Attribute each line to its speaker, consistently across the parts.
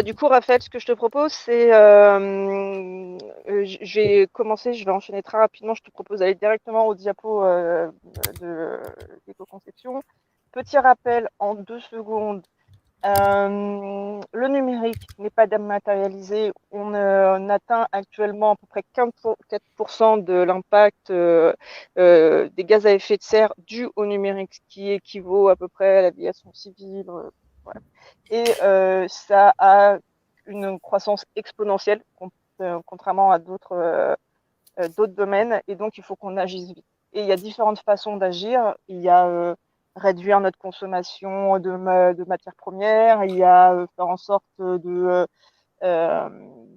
Speaker 1: Du coup, Raphaël, ce que je te propose, c'est, je vais commencer, je vais enchaîner très rapidement. Je te propose d'aller directement au diapo de l'éco-conception. Petit rappel en 2 secondes. Le numérique n'est pas dématérialisé. On atteint actuellement à peu près 4% de l'impact des gaz à effet de serre dû au numérique, ce qui équivaut à peu près à l'aviation civile. Voilà. Et ça a une croissance exponentielle, contrairement à d'autres domaines. Et donc, il faut qu'on agisse vite. Et il y a différentes façons d'agir. Il y a réduire notre consommation de matières premières. Il y a faire en sorte euh,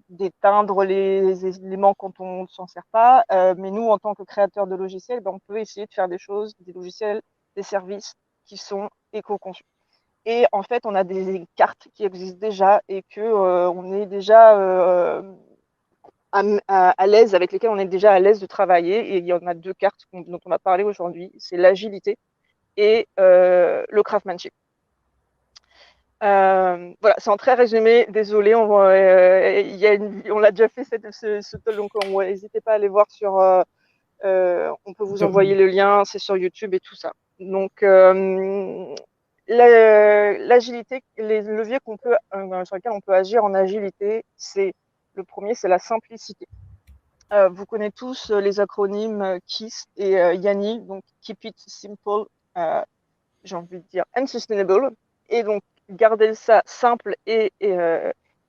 Speaker 1: d'éteindre les éléments quand on ne s'en sert pas. Mais nous, en tant que créateurs de logiciels, ben, on peut essayer de faire des choses, des logiciels, des services qui sont éco-conçus. Et en fait, on a des cartes qui existent déjà et que on est déjà à l'aise, avec lesquelles on est déjà à l'aise de travailler. Et il y en a 2 cartes dont on va parler aujourd'hui. C'est l'agilité et le craftsmanship. Voilà, c'est en très résumé. Désolé, on l'a déjà fait ce talk, donc n'hésitez pas à aller voir sur. On peut vous envoyer le lien, c'est sur YouTube et tout ça. Donc, l'agilité, les leviers sur lesquels on peut agir en agilité, c'est le premier, c'est la simplicité. Vous connaissez tous les acronymes KISS et YANI, donc Keep It Simple, euh, j'ai envie de dire, and Sustainable. Et donc, garder ça simple et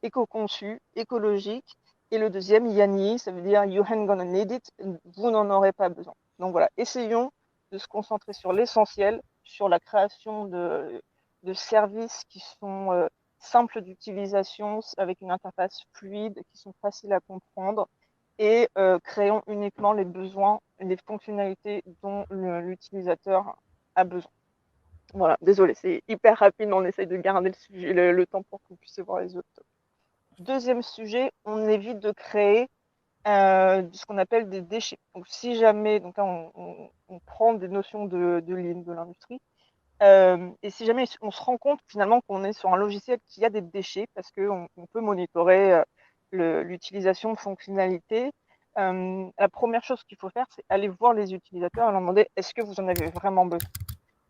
Speaker 1: éco-conçu, écologique. Et le deuxième, YANI, ça veut dire You ain't gonna need it, vous n'en aurez pas besoin. Donc voilà, essayons de se concentrer sur l'essentiel, sur la création de services qui sont simples d'utilisation, avec une interface fluide, qui sont faciles à comprendre, et créons uniquement les besoins, les fonctionnalités dont l'utilisateur a besoin. Voilà, désolé, c'est hyper rapide, on essaye de garder le temps pour que vous puissiez voir les autres. Deuxième sujet, on évite de créer ce qu'on appelle des déchets. Donc, si jamais, donc là, on prend des notions de ligne de l'industrie, et si jamais on se rend compte finalement qu'on est sur un logiciel qui a des déchets, parce qu'on peut monitorer l'utilisation de fonctionnalités, la première chose qu'il faut faire, c'est aller voir les utilisateurs et leur demander est-ce que vous en avez vraiment besoin.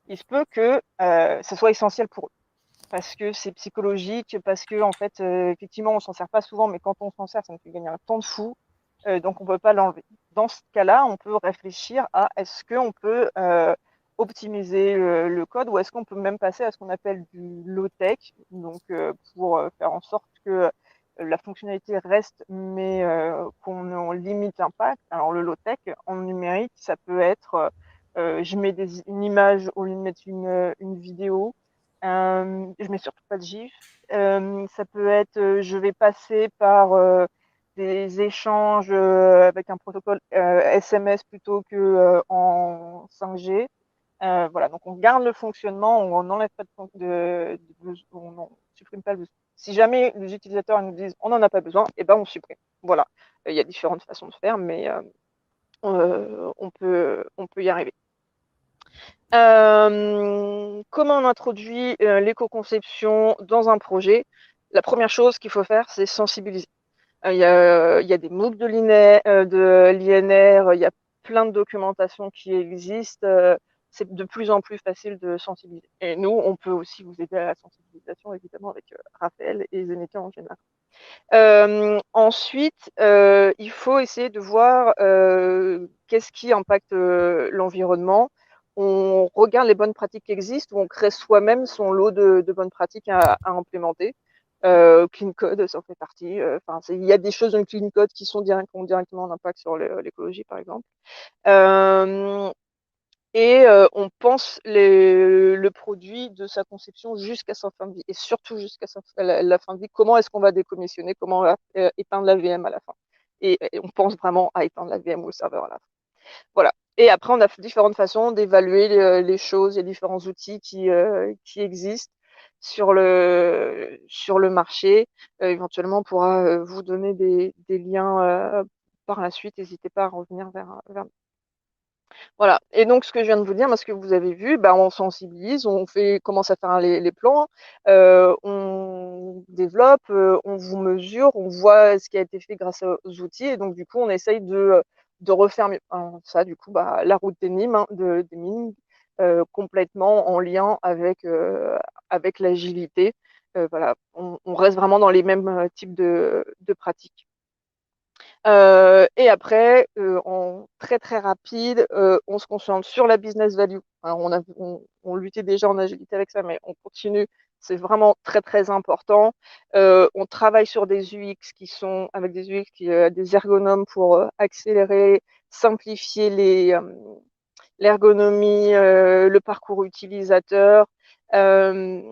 Speaker 1: Il se peut que ça soit essentiel pour eux, parce que c'est psychologique, parce que en fait, effectivement, on s'en sert pas souvent, mais quand on s'en sert, ça nous fait gagner un temps de fou, donc on peut pas l'enlever. Dans ce cas-là, on peut réfléchir à est-ce qu'on peut optimiser le code, ou est-ce qu'on peut même passer à ce qu'on appelle du low-tech, donc pour faire en sorte que la fonctionnalité reste, mais qu'on limite l'impact. Alors le low-tech en numérique, ça peut être je mets une image au lieu de mettre une vidéo. Je mets surtout pas de GIF. Ça peut être, je vais passer par des échanges avec un protocole SMS plutôt que en 5G. Voilà, donc on garde le fonctionnement, on n'enlève pas on n'en supprime pas le besoin. Si jamais les utilisateurs nous disent on n'en a pas besoin, et ben on supprime. Voilà, il y a différentes façons de faire, mais on peut y arriver. Comment on introduit l'éco-conception dans un projet? La première chose qu'il faut faire, c'est sensibiliser. Il y a des MOOC de l'INR, il y a plein de documentation qui existent. C'est de plus en plus facile de sensibiliser. Et nous, on peut aussi vous aider à la sensibilisation, évidemment, avec Raphaël et Zeneca en général. Ensuite, il faut essayer de voir qu'est-ce qui impacte l'environnement. On regarde les bonnes pratiques qui existent, ou on crée soi-même son lot de bonnes pratiques à implémenter. Clean Code, ça en fait partie. Il y a des choses dans le Clean Code qui ont directement un impact sur l'écologie, par exemple. Et on pense le produit de sa conception jusqu'à sa fin de vie, et surtout jusqu'à la fin de vie. Comment est-ce qu'on va décommissionner? Comment on va éteindre la VM à la fin? Et on pense vraiment à éteindre la VM ou le serveur à la fin. Voilà. Et après, on a différentes façons d'évaluer les choses. Il y a différents outils qui existent sur le marché. Éventuellement, on pourra vous donner des liens par la suite. N'hésitez pas à revenir vers nous. Voilà. Et donc, ce que je viens de vous dire, parce que vous avez vu, bah, on sensibilise, on commence à faire les plans, on développe, on vous mesure, on voit ce qui a été fait grâce aux outils, et donc du coup, on essaye de refaire mieux. Ça, du coup, bah, la route des Nîmes, hein, des mines, complètement en lien avec l'agilité. Voilà, on reste vraiment dans les mêmes types de pratiques. Et après, en très, très rapide, on se concentre sur la business value. Alors on luttait déjà en agilité avec ça, mais on continue. C'est vraiment très, très important. On travaille sur des UX avec des UX des ergonomes pour accélérer, simplifier l'ergonomie, le parcours utilisateur. Hem,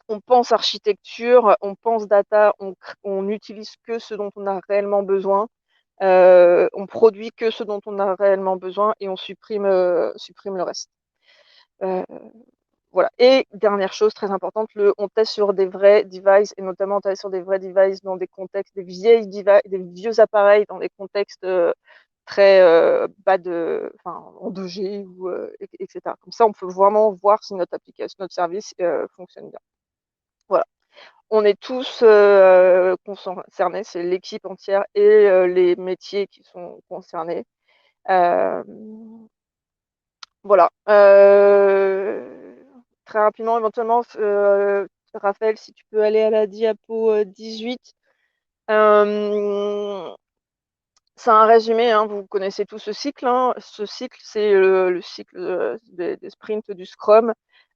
Speaker 1: on pense architecture, on pense data, on n'utilise que ce dont on a réellement besoin. On produit que ce dont on a réellement besoin et on supprime le reste. Heu, voilà. Et dernière chose très importante, on teste sur des vrais devices, et notamment on teste sur des vrais devices dans des contextes, des vieux appareils, dans des contextes très en 2G ou etc. Comme ça, on peut vraiment voir si notre application, notre service fonctionne bien. Voilà. On est tous concernés, c'est l'équipe entière et les métiers qui sont concernés. Voilà. Très rapidement, éventuellement, Raphaël, si tu peux aller à la diapo 18. C'est un résumé, hein, vous connaissez tout ce cycle, hein. Ce cycle, c'est le cycle des sprints du Scrum.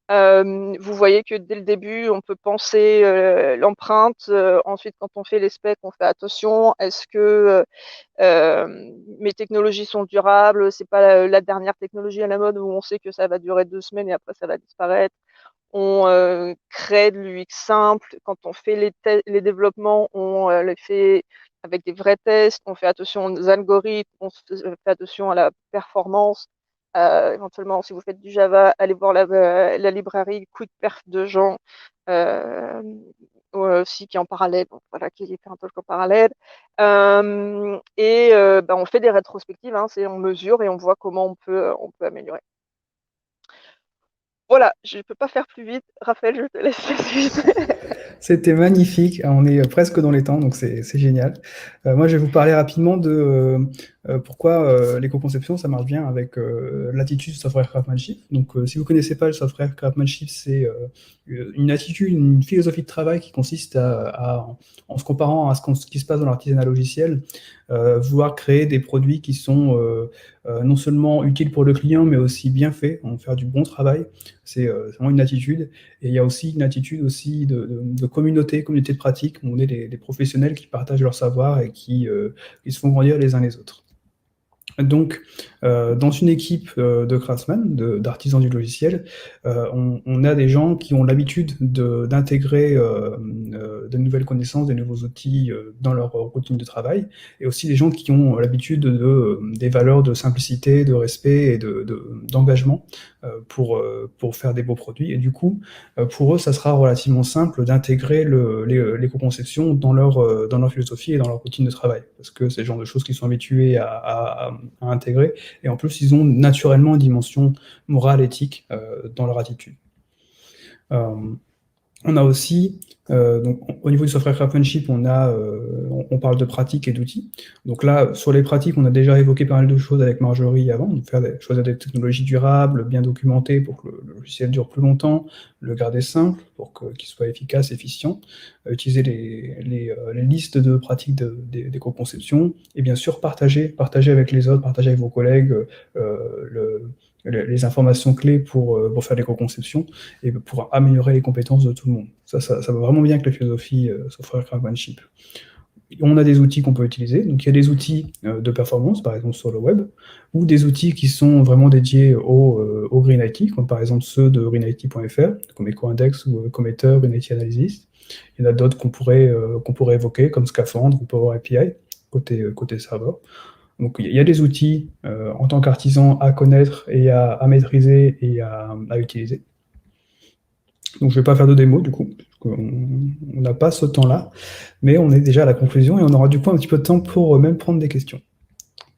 Speaker 1: Vous voyez que dès le début, on peut penser l'empreinte. Ensuite, quand on fait les specs, on fait attention. Est-ce que mes technologies sont durables? C'est pas la dernière technologie à la mode où on sait que ça va durer 2 semaines et après ça va disparaître. On crée de l'UX simple. Quand on fait les développements, on les fait avec des vrais tests. On fait attention aux algorithmes, on fait attention à la performance. Éventuellement, si vous faites du Java, allez voir la librairie Quick Perf de Jean, aussi qui est en parallèle, donc voilà, qui fait un peu en parallèle. Bah, on fait des rétrospectives, hein, on mesure et on voit comment on peut améliorer. Voilà, je ne peux pas faire plus vite. Raphaël, je te laisse la suite.
Speaker 2: C'était magnifique, on est presque dans les temps, donc c'est génial. Moi, je vais vous parler rapidement de pourquoi l'éco-conception, ça marche bien avec l'attitude software craftsmanship. Donc, si vous ne connaissez pas le software craftsmanship, c'est une attitude, une philosophie de travail qui consiste en se comparant à ce qui se passe dans l'artisanat logiciel, vouloir créer des produits qui sont non seulement utiles pour le client, mais aussi bien faits, en faire du bon travail. C'est vraiment une attitude. Et il y a aussi une attitude aussi de communauté de pratique, où on est des professionnels qui partagent leur savoir et qui se font grandir les uns les autres. Donc, dans une équipe de craftsmen, d'artisans du logiciel, on a des gens qui ont l'habitude d'intégrer de nouvelles connaissances, des nouveaux outils dans leur routine de travail, et aussi des gens qui ont l'habitude des valeurs de simplicité, de respect et d'engagement pour faire des beaux produits. Et du coup, pour eux, ça sera relativement simple d'intégrer l'éco-conception dans leur philosophie et dans leur routine de travail, parce que c'est le genre de choses qu'ils sont habitués à intégrer, et en plus, ils ont naturellement une dimension morale, éthique dans leur attitude. On a aussi, donc, au niveau du software craftsmanship, on parle de pratiques et d'outils. Donc là, sur les pratiques, on a déjà évoqué pas mal de choses avec Marjorie avant, donc choisir des technologies durables, bien documentées pour que le logiciel dure plus longtemps, le garder simple pour qu'il soit efficace, efficient, utiliser les listes de pratiques d'éco-conception, et bien sûr partager avec les autres, partager avec vos collègues les informations clés pour faire l'éco-conception et pour améliorer les compétences de tout le monde. Ça va vraiment bien avec la philosophie software craftsmanship. On a des outils qu'on peut utiliser. Donc, il y a des outils de performance, par exemple sur le web, ou des outils qui sont vraiment dédiés au Green IT, comme par exemple ceux de greenIT.fr, comme EcoIndex ou Ecometer, Green IT Analysis. Il y en a d'autres qu'on pourrait évoquer, comme Scaphandre ou Power API, côté serveur. Donc, il y a des outils en tant qu'artisan à connaître et à maîtriser et à utiliser. Donc, je ne vais pas faire de démo, du coup, parce qu'on n'a pas ce temps-là, mais on est déjà à la conclusion et on aura du coup un petit peu de temps pour même prendre des questions.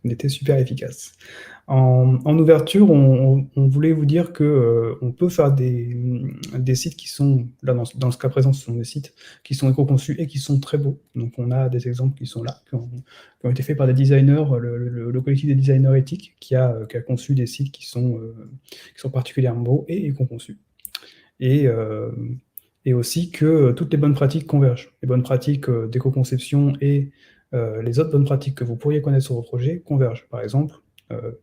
Speaker 2: On était super efficace. En ouverture, on voulait vous dire que on peut faire des sites qui sont, là dans ce cas présent, ce sont des sites qui sont éco-conçus et qui sont très beaux. Donc on a des exemples qui sont là, qui ont été faits par des designers, le collectif des designers éthiques qui a conçu des sites qui sont particulièrement beaux et éco-conçus. Et aussi que toutes les bonnes pratiques convergent. Les bonnes pratiques d'éco-conception et les autres bonnes pratiques que vous pourriez connaître sur vos projets convergent. Par exemple,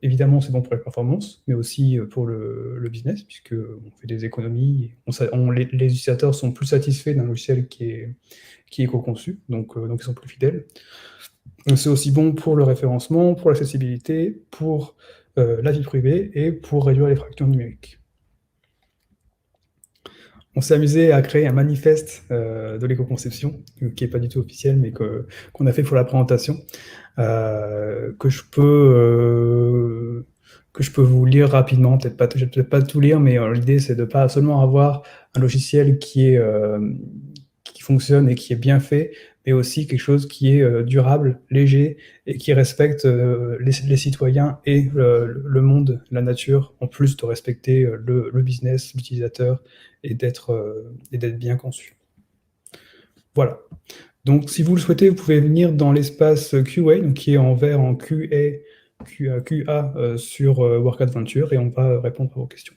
Speaker 2: évidemment, c'est bon pour les performances, mais aussi pour le business, puisqu'on fait des économies. Les utilisateurs sont plus satisfaits d'un logiciel qui est éco-conçu, donc ils sont plus fidèles. C'est aussi bon pour le référencement, pour l'accessibilité, pour la vie privée et pour réduire les fractures numériques. On s'est amusé à créer un manifeste de l'éco-conception, qui n'est pas du tout officiel, mais qu'on a fait pour la présentation, que je peux vous lire rapidement. Je vais peut-être pas tout lire, mais l'idée, c'est de pas seulement avoir un logiciel qui fonctionne et qui est bien fait, mais aussi quelque chose qui est durable, léger, et qui respecte les citoyens et le monde, la nature, en plus de respecter le business, l'utilisateur, et d'être bien conçu. Voilà. Donc, si vous le souhaitez, vous pouvez venir dans l'espace QA, donc qui est en vert en QA sur Work Adventure, et on va répondre à vos questions.